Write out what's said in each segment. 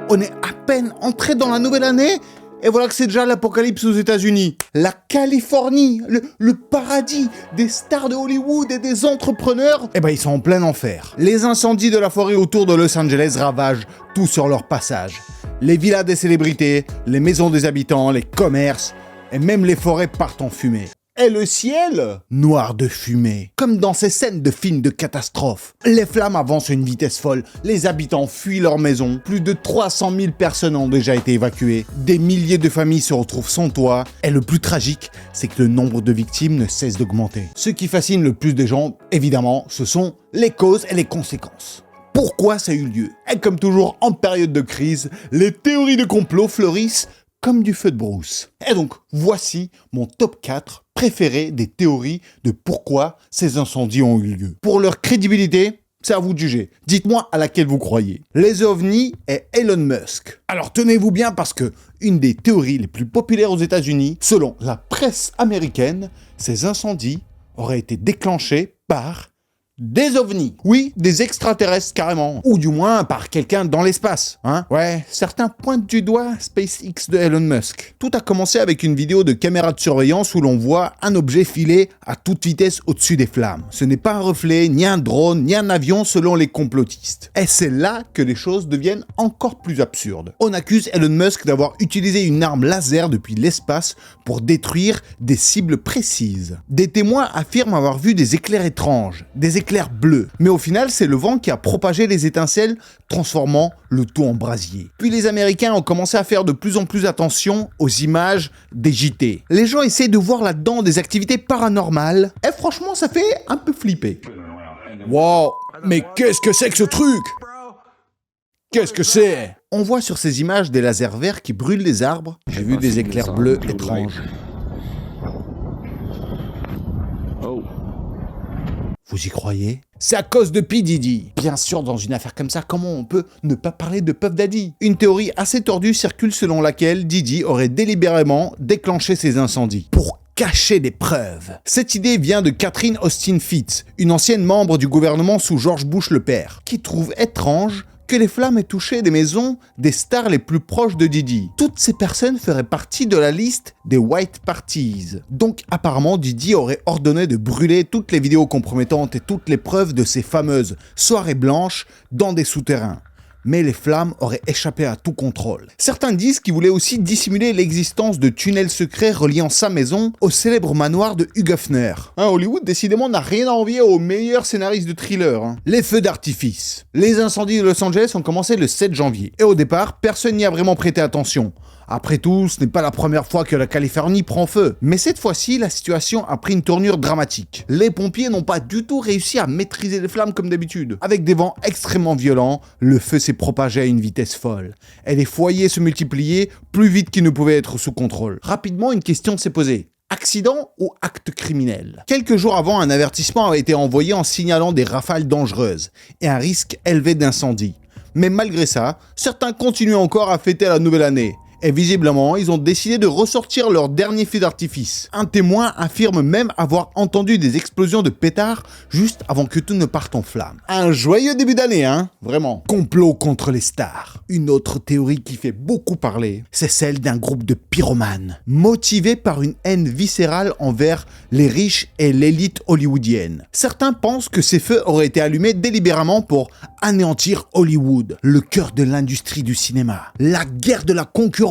On est à peine entré dans la nouvelle année et voilà que c'est déjà l'apocalypse aux États-Unis. La Californie, le paradis des stars de Hollywood et des entrepreneurs, eh ben ils sont en plein enfer. Les incendies de la forêt autour de Los Angeles ravagent tout sur leur passage. Les villas des célébrités, les maisons des habitants, les commerces et même les forêts partent en fumée. Et le ciel, noir de fumée, comme dans ces scènes de films de catastrophe. Les flammes avancent à une vitesse folle, les habitants fuient leur maison, plus de 300 000 personnes ont déjà été évacuées, des milliers de familles se retrouvent sans toit, et le plus tragique, c'est que le nombre de victimes ne cesse d'augmenter. Ce qui fascine le plus des gens, évidemment, ce sont les causes et les conséquences. Pourquoi ça a eu lieu? Et comme toujours en période de crise, les théories de complot fleurissent comme du feu de brousse. Et donc, voici mon top 4 préféré des théories de pourquoi ces incendies ont eu lieu. Pour leur crédibilité, c'est à vous de juger. Dites-moi à laquelle vous croyez. Les ovnis et Elon Musk. Alors tenez-vous bien parce que une des théories les plus populaires aux États-Unis, selon la presse américaine, ces incendies auraient été déclenchés par des ovnis. Oui, des extraterrestres carrément. Ou du moins par quelqu'un dans l'espace, hein. Ouais, certains pointent du doigt SpaceX de Elon Musk. Tout a commencé avec une vidéo de caméra de surveillance où l'on voit un objet filer à toute vitesse au-dessus des flammes. Ce n'est pas un reflet, ni un drone, ni un avion selon les complotistes. Et c'est là que les choses deviennent encore plus absurdes. On accuse Elon Musk d'avoir utilisé une arme laser depuis l'espace pour détruire des cibles précises. Des témoins affirment avoir vu des éclairs étranges, des éclairs bleu. Mais au final, c'est le vent qui a propagé les étincelles, transformant le tout en brasier. Puis les Américains ont commencé à faire de plus en plus attention aux images des JT. Les gens essaient de voir là-dedans des activités paranormales. Et franchement, ça fait un peu flipper. Wow, mais qu'est-ce que c'est que ce truc? Qu'est-ce que c'est? On voit sur ces images des lasers verts qui brûlent les arbres. J'ai vu des éclairs bleus étranges. Vous y croyez? C'est à cause de P. Diddy. Bien sûr, dans une affaire comme ça, comment on peut ne pas parler de Puff Daddy? Une théorie assez tordue circule selon laquelle Diddy aurait délibérément déclenché ces incendies pour cacher des preuves. Cette idée vient de Catherine Austin Fitts, une ancienne membre du gouvernement sous George Bush le père, qui trouve étrange que les flammes aient touché des maisons des stars les plus proches de Diddy. Toutes ces personnes feraient partie de la liste des White Parties. Donc apparemment Diddy aurait ordonné de brûler toutes les vidéos compromettantes et toutes les preuves de ces fameuses soirées blanches dans des souterrains. Mais les flammes auraient échappé à tout contrôle. Certains disent qu'il voulait aussi dissimuler l'existence de tunnels secrets reliant sa maison au célèbre manoir de Hugh Hefner. Hollywood, décidément, n'a rien à envier aux meilleurs scénaristes de thriller. Les feux d'artifice. Les incendies de Los Angeles ont commencé le 7 janvier. Et au départ, personne n'y a vraiment prêté attention. Après tout, ce n'est pas la première fois que la Californie prend feu. Mais cette fois-ci, la situation a pris une tournure dramatique. Les pompiers n'ont pas du tout réussi à maîtriser les flammes comme d'habitude. Avec des vents extrêmement violents, le feu s'est propagé à une vitesse folle. Et les foyers se multipliaient plus vite qu'ils ne pouvaient être sous contrôle. Rapidement, une question s'est posée. Accident ou acte criminel? Quelques jours avant, un avertissement avait été envoyé en signalant des rafales dangereuses et un risque élevé d'incendie. Mais malgré ça, certains continuent encore à fêter la nouvelle année. Et visiblement, ils ont décidé de ressortir leur dernier feu d'artifice. Un témoin affirme même avoir entendu des explosions de pétards juste avant que tout ne parte en flammes. Un joyeux début d'année, hein? Vraiment. Complot contre les stars. Une autre théorie qui fait beaucoup parler, c'est celle d'un groupe de pyromanes, motivés par une haine viscérale envers les riches et l'élite hollywoodienne. Certains pensent que ces feux auraient été allumés délibérément pour anéantir Hollywood, le cœur de l'industrie du cinéma. La guerre de la concurrence.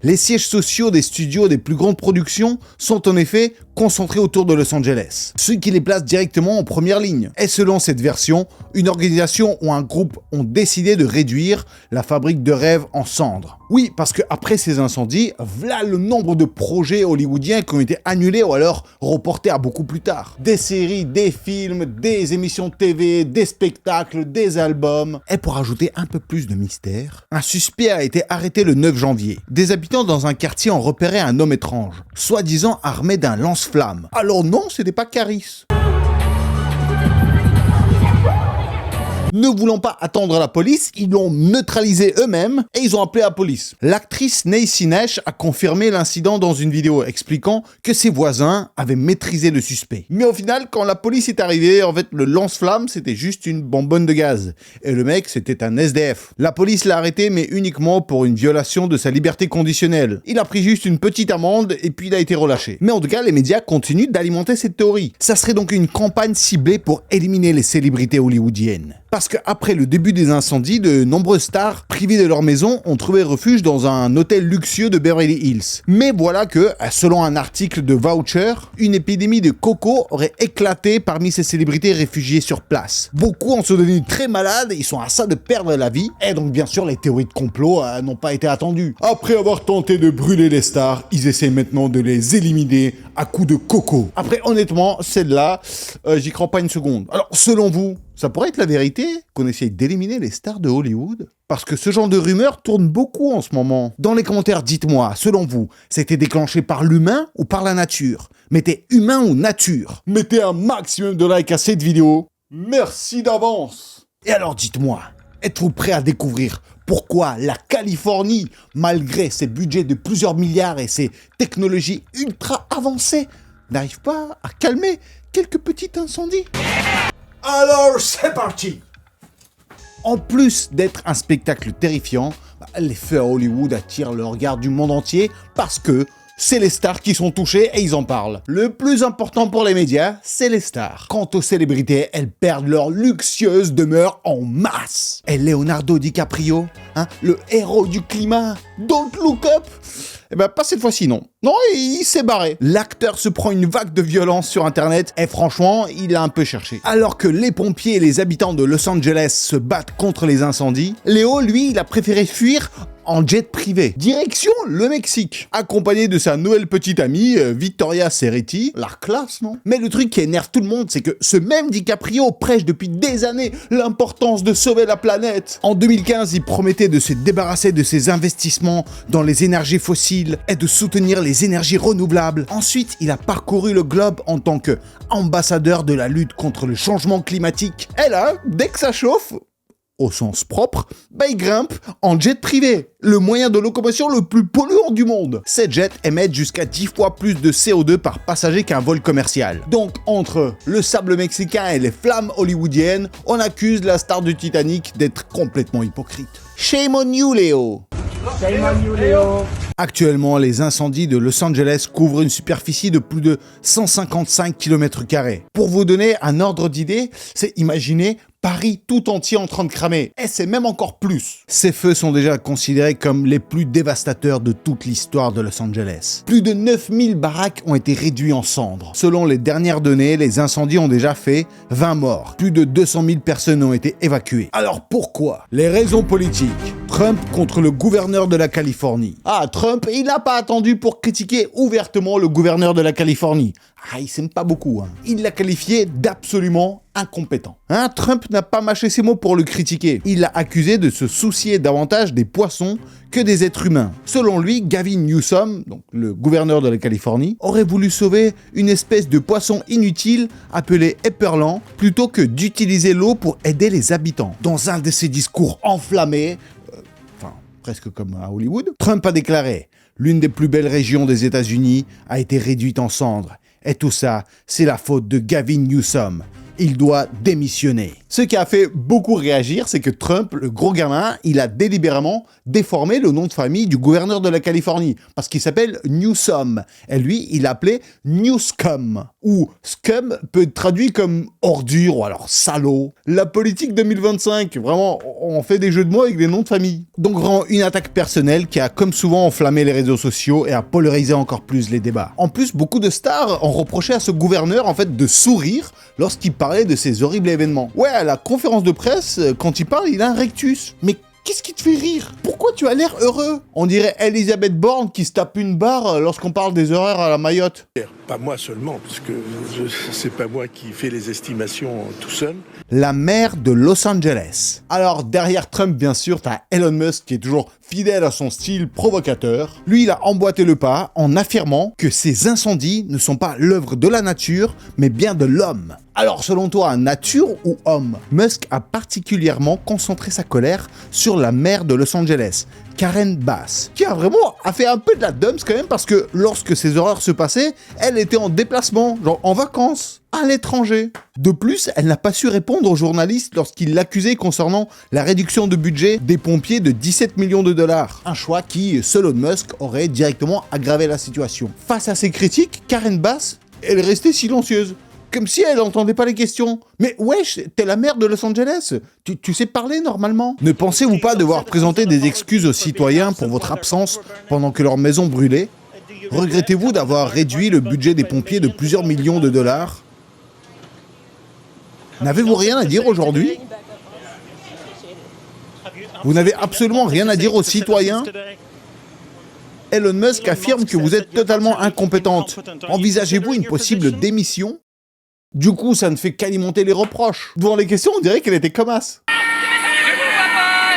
Les sièges sociaux des studios des plus grandes productions sont en effet concentrés autour de Los Angeles, ce qui les place directement en première ligne. Et selon cette version, une organisation ou un groupe ont décidé de réduire la fabrique de rêves en cendres. Oui, parce qu'après ces incendies, voilà le nombre de projets hollywoodiens qui ont été annulés ou alors reportés à beaucoup plus tard. Des séries, des films, des émissions de TV, des spectacles, des albums. Et pour ajouter un peu plus de mystère, un suspect a été arrêté le 9 janvier. Des habitants dans un quartier ont repéré un homme étrange, soi-disant armé d'un lance-flamme. Alors non, c'était pas Caris. Ne voulant pas attendre la police, ils l'ont neutralisé eux-mêmes et ils ont appelé la police. L'actrice Niecy Nash a confirmé l'incident dans une vidéo expliquant que ses voisins avaient maîtrisé le suspect. Mais au final, quand la police est arrivée, en fait, le lance-flamme, c'était juste une bonbonne de gaz. Et le mec, c'était un SDF. La police l'a arrêté, mais uniquement pour une violation de sa liberté conditionnelle. Il a pris juste une petite amende et puis il a été relâché. Mais en tout cas, les médias continuent d'alimenter cette théorie. Ça serait donc une campagne ciblée pour éliminer les célébrités hollywoodiennes. Parce qu'après le début des incendies, de nombreuses stars privées de leur maison ont trouvé refuge dans un hôtel luxueux de Beverly Hills. Mais voilà que, selon un article de Voucher, une épidémie de coco aurait éclaté parmi ces célébrités réfugiées sur place. Beaucoup en sont devenus très malades, ils sont à ça de perdre la vie, et donc bien sûr les théories de complot n'ont pas été attendues. Après avoir tenté de brûler les stars, ils essaient maintenant de les éliminer à coups de coco. Après honnêtement, celle-là, j'y crois pas une seconde. Alors selon vous, ça pourrait être la vérité qu'on essaye d'éliminer les stars de Hollywood? Parce que ce genre de rumeurs tourne beaucoup en ce moment. Dans les commentaires, dites-moi, selon vous, c'était déclenché par l'humain ou par la nature? Mettez humain ou nature. Mettez un maximum de likes à cette vidéo. Merci d'avance. Et alors dites-moi, êtes-vous prêt à découvrir pourquoi la Californie, malgré ses budgets de plusieurs milliards et ses technologies ultra avancées, n'arrive pas à calmer quelques petits incendies? Alors, c'est parti! En plus d'être un spectacle terrifiant, les feux à Hollywood attirent le regard du monde entier parce que c'est les stars qui sont touchées et ils en parlent. Le plus important pour les médias, c'est les stars. Quant aux célébrités, elles perdent leur luxueuse demeure en masse. Et Leonardo DiCaprio, le héros du climat, Don't Look Up, eh ben pas cette fois-ci non. Non, il s'est barré. L'acteur se prend une vague de violence sur internet et franchement, il a un peu cherché. Alors que les pompiers et les habitants de Los Angeles se battent contre les incendies, Léo, lui, il a préféré fuir en jet privé. Direction le Mexique. Accompagné de sa nouvelle petite amie, Victoria Ceretti. La classe, non? Mais le truc qui énerve tout le monde, c'est que ce même DiCaprio prêche depuis des années l'importance de sauver la planète. En 2015, il promettait de se débarrasser de ses investissements dans les énergies fossiles et de soutenir les énergies renouvelables. Ensuite, il a parcouru le globe en tant qu'ambassadeur de la lutte contre le changement climatique. Et là, dès que ça chauffe, au sens propre, il grimpe en jet privé, le moyen de locomotion le plus polluant du monde. Ces jets émettent jusqu'à 10 fois plus de CO2 par passager qu'un vol commercial. Donc, entre le sable mexicain et les flammes hollywoodiennes, on accuse la star du Titanic d'être complètement hypocrite. Shame on you, Léo! Shame on you, Léo! Actuellement, les incendies de Los Angeles couvrent une superficie de plus de 155 km². Pour vous donner un ordre d'idée, c'est imaginer Paris tout entier en train de cramer. Et c'est même encore plus. Ces feux sont déjà considérés comme les plus dévastateurs de toute l'histoire de Los Angeles. Plus de 9000 baraques ont été réduites en cendres. Selon les dernières données, les incendies ont déjà fait 20 morts. Plus de 200 000 personnes ont été évacuées. Alors pourquoi? Les raisons politiques. Trump contre le gouverneur de la Californie. Trump, il n'a pas attendu pour critiquer ouvertement le gouverneur de la Californie. Il s'aime pas beaucoup. Il l'a qualifié d'absolument incompétent. Trump n'a pas mâché ses mots pour le critiquer. Il l'a accusé de se soucier davantage des poissons que des êtres humains. Selon lui, Gavin Newsom, donc le gouverneur de la Californie, aurait voulu sauver une espèce de poisson inutile appelé éperlan plutôt que d'utiliser l'eau pour aider les habitants. Dans un de ses discours enflammés, presque comme à Hollywood, Trump a déclaré « L'une des plus belles régions des États-Unis a été réduite en cendres. Et tout ça, c'est la faute de Gavin Newsom. Il doit démissionner. » Ce qui a fait beaucoup réagir, c'est que Trump, le gros gamin, il a délibérément déformé le nom de famille du gouverneur de la Californie, parce qu'il s'appelle Newsom. Et lui, il l'appelait Newscum, ou scum peut être traduit comme ordure ou alors salaud. La politique 2025, vraiment, on fait des jeux de mots avec des noms de famille. Donc vraiment une attaque personnelle qui a comme souvent enflammé les réseaux sociaux et a polarisé encore plus les débats. En plus, beaucoup de stars ont reproché à ce gouverneur en fait de sourire lorsqu'il parlait de ces horribles événements. Ouais, à la conférence de presse, quand il parle, il a un rectus. Mais qu'est-ce qui te fait rire? Pourquoi tu as l'air heureux? On dirait Elisabeth Borne qui se tape une barre lorsqu'on parle des horaires à la Mayotte. Pas moi seulement, parce que c'est pas moi qui fais les estimations tout seul. La maire de Los Angeles. Alors derrière Trump, bien sûr, t'as Elon Musk qui est toujours fidèle à son style provocateur. Lui, il a emboîté le pas en affirmant que ces incendies ne sont pas l'œuvre de la nature, mais bien de l'homme. Alors selon toi, nature ou homme? Musk a particulièrement concentré sa colère sur la maire de Los Angeles, Karen Bass, qui a fait un peu de la dumps quand même, parce que lorsque ces horreurs se passaient, elle était en déplacement, genre en vacances, à l'étranger. De plus, elle n'a pas su répondre aux journalistes lorsqu'ils l'accusaient concernant la réduction de budget des pompiers de 17 millions de dollars. Un choix qui, selon Musk, aurait directement aggravé la situation. Face à ces critiques, Karen Bass, elle est restée silencieuse. Comme si elle n'entendait pas les questions. Mais wesh, t'es la maire de Los Angeles. Tu sais parler normalement. Ne pensez-vous pas devoir présenter des excuses aux citoyens pour votre absence pendant que leur maison brûlait? Regrettez-vous d'avoir réduit le budget des pompiers de plusieurs millions de dollars? N'avez-vous rien à dire aujourd'hui? Vous n'avez absolument rien à dire aux citoyens? Elon Musk affirme que vous êtes totalement incompétente. Envisagez-vous une possible démission? Du coup, ça ne fait qu'alimenter les reproches. Devant les questions, on dirait qu'elle était comme as. Je vous vois pas!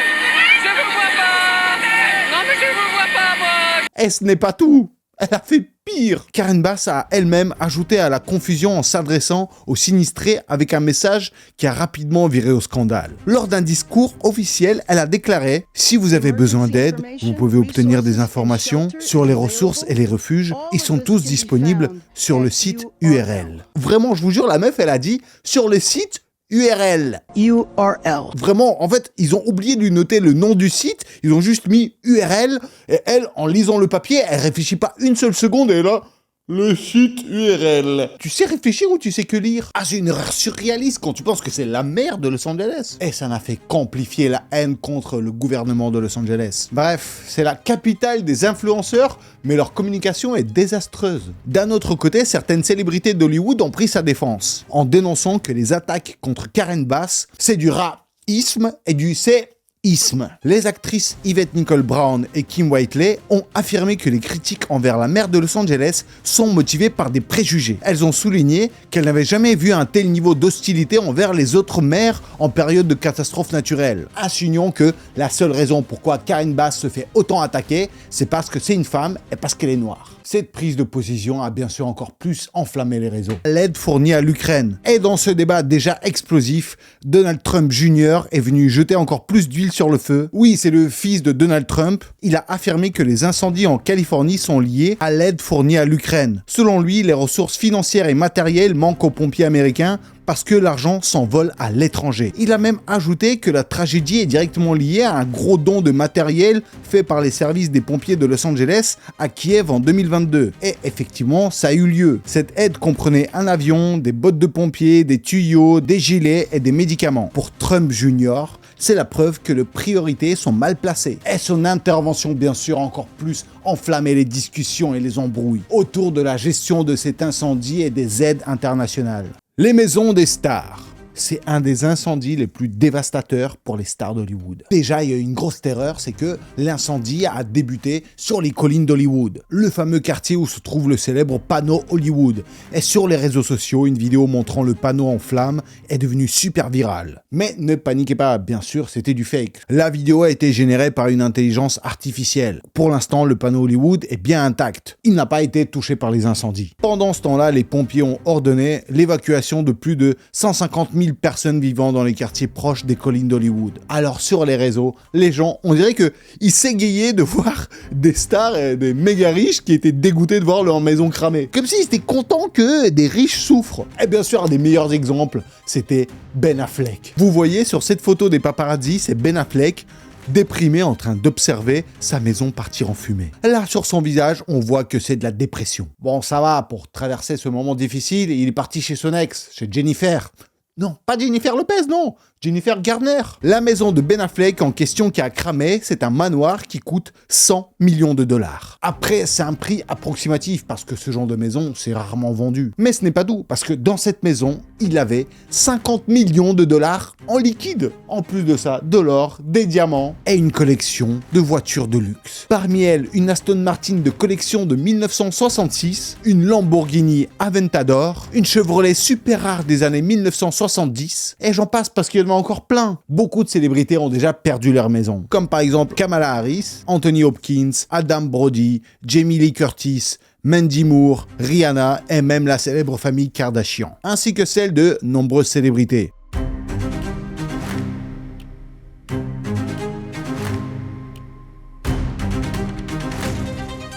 Je vous vois pas! Non mais je vous vois pas, moi! Et ce n'est pas tout. Elle a fait pire. Karen Bass a elle-même ajouté à la confusion en s'adressant aux sinistrés avec un message qui a rapidement viré au scandale. Lors d'un discours officiel, elle a déclaré « Si vous avez besoin d'aide, vous pouvez obtenir des informations sur les ressources et les refuges. Ils sont tous disponibles sur le site URL. » Vraiment, je vous jure, la meuf, elle a dit « sur le site URL. » URL. Vraiment, en fait, ils ont oublié de lui noter le nom du site, ils ont juste mis URL, et elle, en lisant le papier, elle réfléchit pas une seule seconde, et là, le site URL. Tu sais réfléchir ou tu sais que lire? Ah, c'est une erreur surréaliste quand tu penses que c'est la maire de Los Angeles. Et ça n'a fait qu'amplifier la haine contre le gouvernement de Los Angeles. Bref, c'est la capitale des influenceurs, mais leur communication est désastreuse. D'un autre côté, certaines célébrités d'Hollywood ont pris sa défense, en dénonçant que les attaques contre Karen Bass, c'est du racisme et du séisme. Les actrices Yvette Nicole Brown et Kim Whitley ont affirmé que les critiques envers la maire de Los Angeles sont motivées par des préjugés. Elles ont souligné qu'elles n'avaient jamais vu un tel niveau d'hostilité envers les autres maires en période de catastrophe naturelle, insinuant que la seule raison pourquoi Karen Bass se fait autant attaquer, c'est parce que c'est une femme et parce qu'elle est noire. Cette prise de position a bien sûr encore plus enflammé les réseaux. L'aide fournie à l'Ukraine. Et dans ce débat déjà explosif, Donald Trump Jr. est venu jeter encore plus d'huile sur le feu. Oui, c'est le fils de Donald Trump. Il a affirmé que les incendies en Californie sont liés à l'aide fournie à l'Ukraine. Selon lui, les ressources financières et matérielles manquent aux pompiers américains parce que l'argent s'envole à l'étranger. Il a même ajouté que la tragédie est directement liée à un gros don de matériel fait par les services des pompiers de Los Angeles à Kiev en 2022. Et effectivement, ça a eu lieu. Cette aide comprenait un avion, des bottes de pompiers, des tuyaux, des gilets et des médicaments. Pour Trump Jr., c'est la preuve que les priorités sont mal placées. Et son intervention, bien sûr, a encore plus enflammé les discussions et les embrouilles autour de la gestion de cet incendie et des aides internationales. Les maisons des stars. C'est un des incendies les plus dévastateurs pour les stars d'Hollywood. Déjà, il y a une grosse terreur, c'est que l'incendie a débuté sur les collines d'Hollywood, le fameux quartier où se trouve le célèbre panneau Hollywood. Et sur les réseaux sociaux, une vidéo montrant le panneau en flammes est devenue super virale. Mais ne paniquez pas, bien sûr, c'était du fake. La vidéo a été générée par une intelligence artificielle. Pour l'instant, le panneau Hollywood est bien intact. Il n'a pas été touché par les incendies. Pendant ce temps-là, les pompiers ont ordonné l'évacuation de plus de 150 000 personnes vivant dans les quartiers proches des collines d'Hollywood. Alors sur les réseaux, les gens, on dirait qu'ils s'égayaient de voir des stars et des méga riches qui étaient dégoûtés de voir leur maison cramée. Comme s'ils étaient contents que des riches souffrent. Et bien sûr, un des meilleurs exemples, c'était Ben Affleck. Vous voyez sur cette photo des paparazzi, c'est Ben Affleck, déprimé en train d'observer sa maison partir en fumée. Là, sur son visage, on voit que c'est de la dépression. Bon, ça va, pour traverser ce moment difficile, il est parti chez son ex, chez Jennifer. Non, pas Jennifer Lopez, non, Jennifer Garner. La maison de Ben Affleck en question qui a cramé, c'est un manoir qui coûte 100 millions de dollars. Après, c'est un prix approximatif parce que ce genre de maison, c'est rarement vendu. Mais ce n'est pas tout, parce que dans cette maison, il avait 50 millions de dollars en liquide. En plus de ça, de l'or, des diamants et une collection de voitures de luxe. Parmi elles, une Aston Martin de collection de 1966, une Lamborghini Aventador, une Chevrolet super rare des années 1970, et j'en passe parce qu'il y en a encore plein. Beaucoup de célébrités ont déjà perdu leur maison, comme par exemple Kamala Harris, Anthony Hopkins, Adam Brody, Jamie Lee Curtis, Mandy Moore, Rihanna et même la célèbre famille Kardashian, ainsi que celle de nombreuses célébrités.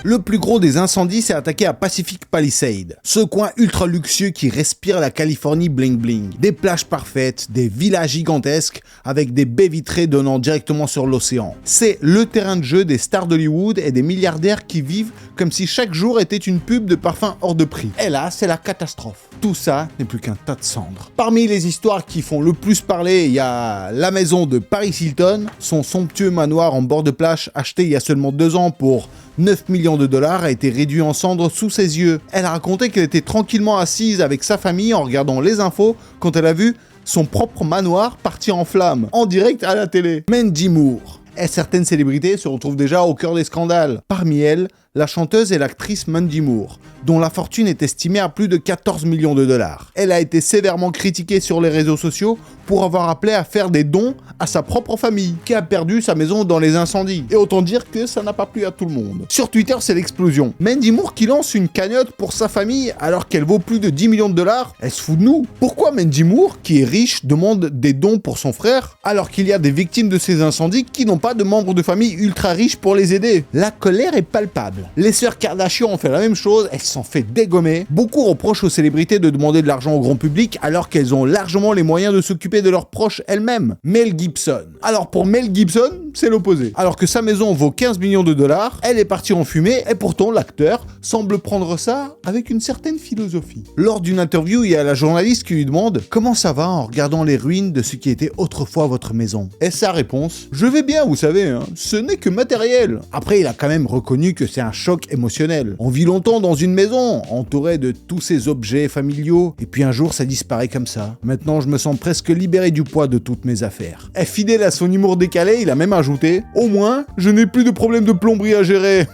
Le plus gros des incendies s'est attaqué à Pacific Palisades, ce coin ultra luxueux qui respire la Californie bling bling. Des plages parfaites, des villas gigantesques avec des baies vitrées donnant directement sur l'océan. C'est le terrain de jeu des stars d'Hollywood et des milliardaires qui vivent comme si chaque jour était une pub de parfum hors de prix. Et là, c'est la catastrophe. Tout ça n'est plus qu'un tas de cendres. Parmi les histoires qui font le plus parler, il y a la maison de Paris Hilton, son somptueux manoir en bord de plage acheté il y a seulement 2 ans pour 9 millions de dollars a été réduit en cendres sous ses yeux. Elle a raconté qu'elle était tranquillement assise avec sa famille en regardant les infos quand elle a vu son propre manoir partir en flammes, en direct à la télé. Mandy Moore. Et certaines célébrités se retrouvent déjà au cœur des scandales. Parmi elles, la chanteuse et l'actrice Mandy Moore, dont la fortune est estimée à plus de 14 millions de dollars. Elle a été sévèrement critiquée sur les réseaux sociaux pour avoir appelé à faire des dons à sa propre famille, qui a perdu sa maison dans les incendies. Et autant dire que ça n'a pas plu à tout le monde. Sur Twitter, c'est l'explosion. Mandy Moore qui lance une cagnotte pour sa famille alors qu'elle vaut plus de 10 millions de dollars, elle se fout de nous. Pourquoi Mandy Moore, qui est riche, demande des dons pour son frère alors qu'il y a des victimes de ces incendies qui n'ont pas de membres de famille ultra riches pour les aider? La colère est palpable. Les sœurs Kardashian ont fait la même chose, elles se sont fait dégommer. Beaucoup reprochent aux célébrités de demander de l'argent au grand public alors qu'elles ont largement les moyens de s'occuper de leurs proches elles-mêmes. Mel Gibson. Alors pour Mel Gibson, c'est l'opposé. Alors que sa maison vaut 15 millions de dollars, elle est partie en fumée et pourtant l'acteur semble prendre ça avec une certaine philosophie. Lors d'une interview, il y a la journaliste qui lui demande « Comment ça va en regardant les ruines de ce qui était autrefois votre maison ?» Et sa réponse « Je vais bien, vous savez, hein. Ce n'est que matériel. » Après, il a quand même reconnu que c'est un choc émotionnel. On vit longtemps dans une maison, entouré de tous ces objets familiaux, et puis un jour ça disparaît comme ça. Maintenant je me sens presque libéré du poids de toutes mes affaires. Et fidèle à son humour décalé, il a même ajouté « Au moins, je n'ai plus de problème de plomberie à gérer. »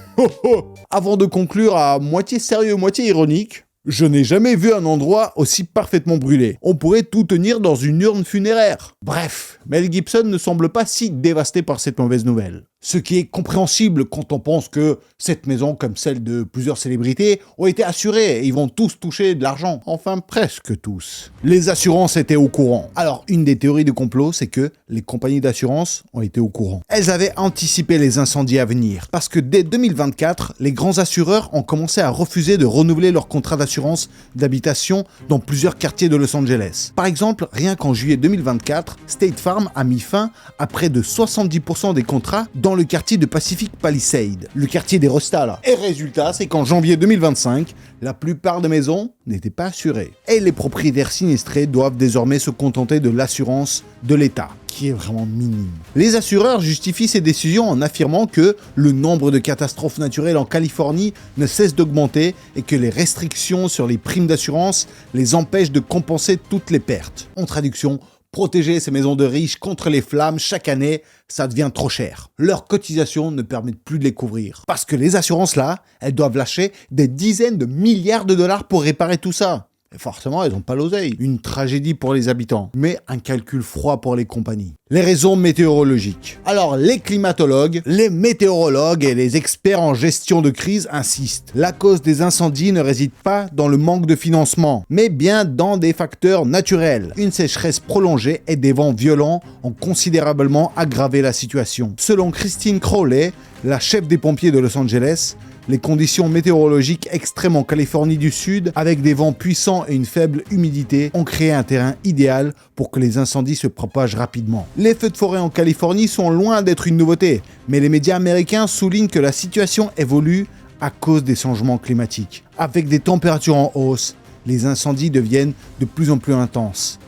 Avant de conclure à moitié sérieux, moitié ironique, je n'ai jamais vu un endroit aussi parfaitement brûlé. On pourrait tout tenir dans une urne funéraire. Bref, Mel Gibson ne semble pas si dévasté par cette mauvaise nouvelle. Ce qui est compréhensible quand on pense que cette maison, comme celle de plusieurs célébrités, ont été assurées et ils vont tous toucher de l'argent. Enfin, presque tous. Les assurances étaient au courant. Alors, une des théories de complot, c'est que les compagnies d'assurance ont été au courant. Elles avaient anticipé les incendies à venir. Parce que dès 2024, les grands assureurs ont commencé à refuser de renouveler leur contrat d'assurance d'habitation dans plusieurs quartiers de Los Angeles. Par exemple, rien qu'en juillet 2024, State Farm a mis fin à près de 70% des contrats dans le quartier de Pacific Palisades, le quartier des Rostas là. Et résultat, c'est qu'en janvier 2025, la plupart des maisons n'étaient pas assurées. Et les propriétaires sinistrés doivent désormais se contenter de l'assurance de l'État, qui est vraiment minime. Les assureurs justifient ces décisions en affirmant que le nombre de catastrophes naturelles en Californie ne cesse d'augmenter et que les restrictions sur les primes d'assurance les empêchent de compenser toutes les pertes. En traduction, protéger ces maisons de riches contre les flammes chaque année, ça devient trop cher. Leurs cotisations ne permettent plus de les couvrir. Parce que les assurances là, elles doivent lâcher des dizaines de milliards de dollars pour réparer tout ça. Et forcément, elles n'ont pas l'oseille. Une tragédie pour les habitants, mais un calcul froid pour les compagnies. Les raisons météorologiques. Alors, les climatologues, les météorologues et les experts en gestion de crise insistent. La cause des incendies ne réside pas dans le manque de financement, mais bien dans des facteurs naturels. Une sécheresse prolongée et des vents violents ont considérablement aggravé la situation. Selon Christine Crowley, la chef des pompiers de Los Angeles, les conditions météorologiques extrêmes en Californie du Sud, avec des vents puissants et une faible humidité, ont créé un terrain idéal pour que les incendies se propagent rapidement. Les feux de forêt en Californie sont loin d'être une nouveauté, mais les médias américains soulignent que la situation évolue à cause des changements climatiques. Avec des températures en hausse, les incendies deviennent de plus en plus intenses.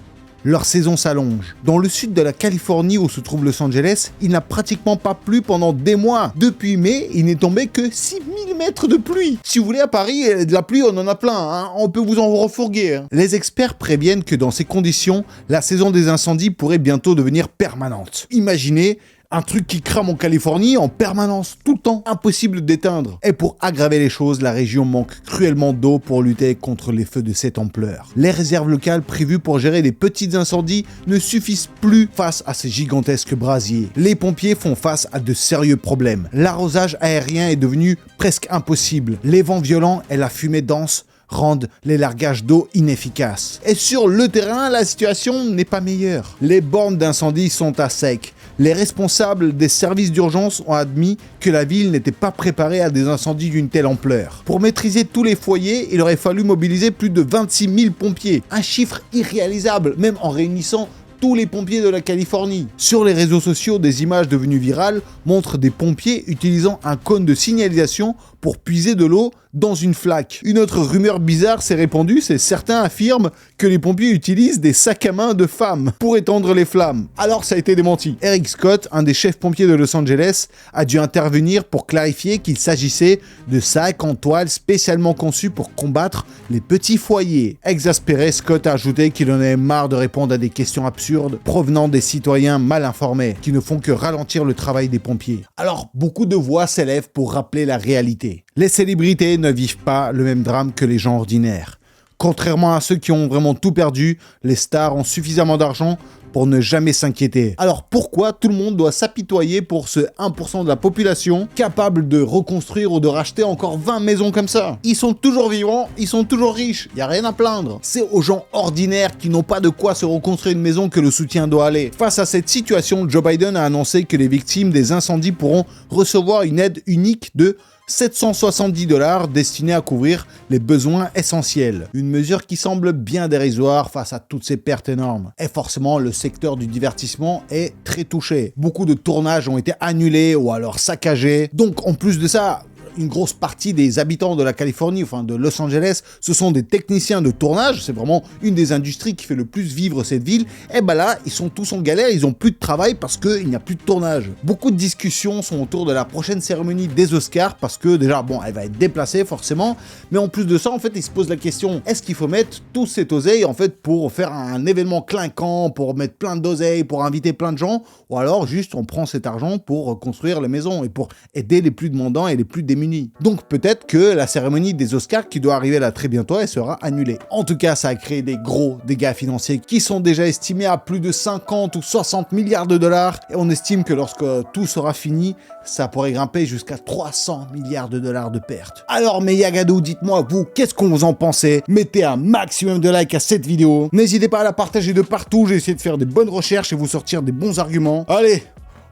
Leur saison s'allonge. Dans le sud de la Californie où se trouve Los Angeles, il n'a pratiquement pas plu pendant des mois. Depuis mai, il n'est tombé que 6 mm de pluie. Si vous voulez, à Paris, de la pluie, on en a plein, hein. On peut vous en refourguer. Hein. Les experts préviennent que dans ces conditions, la saison des incendies pourrait bientôt devenir permanente. Imaginez Un truc qui crame en Californie en permanence, tout le temps, impossible d'éteindre. Et pour aggraver les choses, la région manque cruellement d'eau pour lutter contre les feux de cette ampleur. Les réserves locales prévues pour gérer les petits incendies ne suffisent plus face à ces gigantesques brasiers. Les pompiers font face à de sérieux problèmes. L'arrosage aérien est devenu presque impossible. Les vents violents et la fumée dense rendent les largages d'eau inefficaces. Et sur le terrain, la situation n'est pas meilleure. Les bornes d'incendie sont à sec. Les responsables des services d'urgence ont admis que la ville n'était pas préparée à des incendies d'une telle ampleur. Pour maîtriser tous les foyers, il aurait fallu mobiliser plus de 26 000 pompiers. Un chiffre irréalisable, même en réunissant tous les pompiers de la Californie. Sur les réseaux sociaux, des images devenues virales montrent des pompiers utilisant un cône de signalisation pour puiser de l'eau dans une flaque. Une autre rumeur bizarre s'est répandue, c'est certains affirment que les pompiers utilisent des sacs à main de femmes pour éteindre les flammes. Alors ça a été démenti. Eric Scott, un des chefs pompiers de Los Angeles, a dû intervenir pour clarifier qu'il s'agissait de sacs en toile spécialement conçus pour combattre les petits foyers. Exaspéré, Scott a ajouté qu'il en avait marre de répondre à des questions absurdes provenant des citoyens mal informés qui ne font que ralentir le travail des pompiers. Alors beaucoup de voix s'élèvent pour rappeler la réalité. Les célébrités ne vivent pas le même drame que les gens ordinaires. Contrairement à ceux qui ont vraiment tout perdu, les stars ont suffisamment d'argent pour ne jamais s'inquiéter. Alors pourquoi tout le monde doit s'apitoyer pour ce 1% de la population capable de reconstruire ou de racheter encore 20 maisons comme ça? Ils sont toujours vivants, ils sont toujours riches, il n'y a rien à plaindre. C'est aux gens ordinaires qui n'ont pas de quoi se reconstruire une maison que le soutien doit aller. Face à cette situation, Joe Biden a annoncé que les victimes des incendies pourront recevoir une aide unique de $770 destinés à couvrir les besoins essentiels. Une mesure qui semble bien dérisoire face à toutes ces pertes énormes. Et forcément, le secteur du divertissement est très touché. Beaucoup de tournages ont été annulés ou alors saccagés. Donc en plus de ça, une grosse partie des habitants de la Californie, enfin de Los Angeles, ce sont des techniciens de tournage, c'est vraiment une des industries qui fait le plus vivre cette ville, et ben là, ils sont tous en galère, ils ont plus de travail parce qu'il n'y a plus de tournage. Beaucoup de discussions sont autour de la prochaine cérémonie des Oscars, parce que déjà, bon, elle va être déplacée forcément, mais en plus de ça, en fait, ils se posent la question, est-ce qu'il faut mettre tout cet oseille, en fait, pour faire un événement clinquant, pour mettre plein d'oseille, pour inviter plein de gens, ou alors juste on prend cet argent pour construire les maisons et pour aider les plus demandants et les plus démunis. Donc peut-être que la cérémonie des Oscars qui doit arriver là très bientôt, elle sera annulée. En tout cas, ça a créé des gros dégâts financiers qui sont déjà estimés à plus de 50 ou 60 milliards de dollars et on estime que lorsque tout sera fini, ça pourrait grimper jusqu'à 300 milliards de dollars de pertes. Alors mes Yagadou, dites-moi vous, qu'est-ce qu'on vous en pensez? Mettez un maximum de likes à cette vidéo. N'hésitez pas à la partager de partout, j'ai essayé de faire des bonnes recherches et vous sortir des bons arguments. Allez,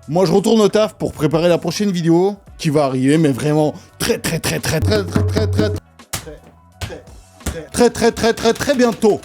moi je retourne au taf pour préparer la prochaine vidéo qui va arriver, mais vraiment très bientôt.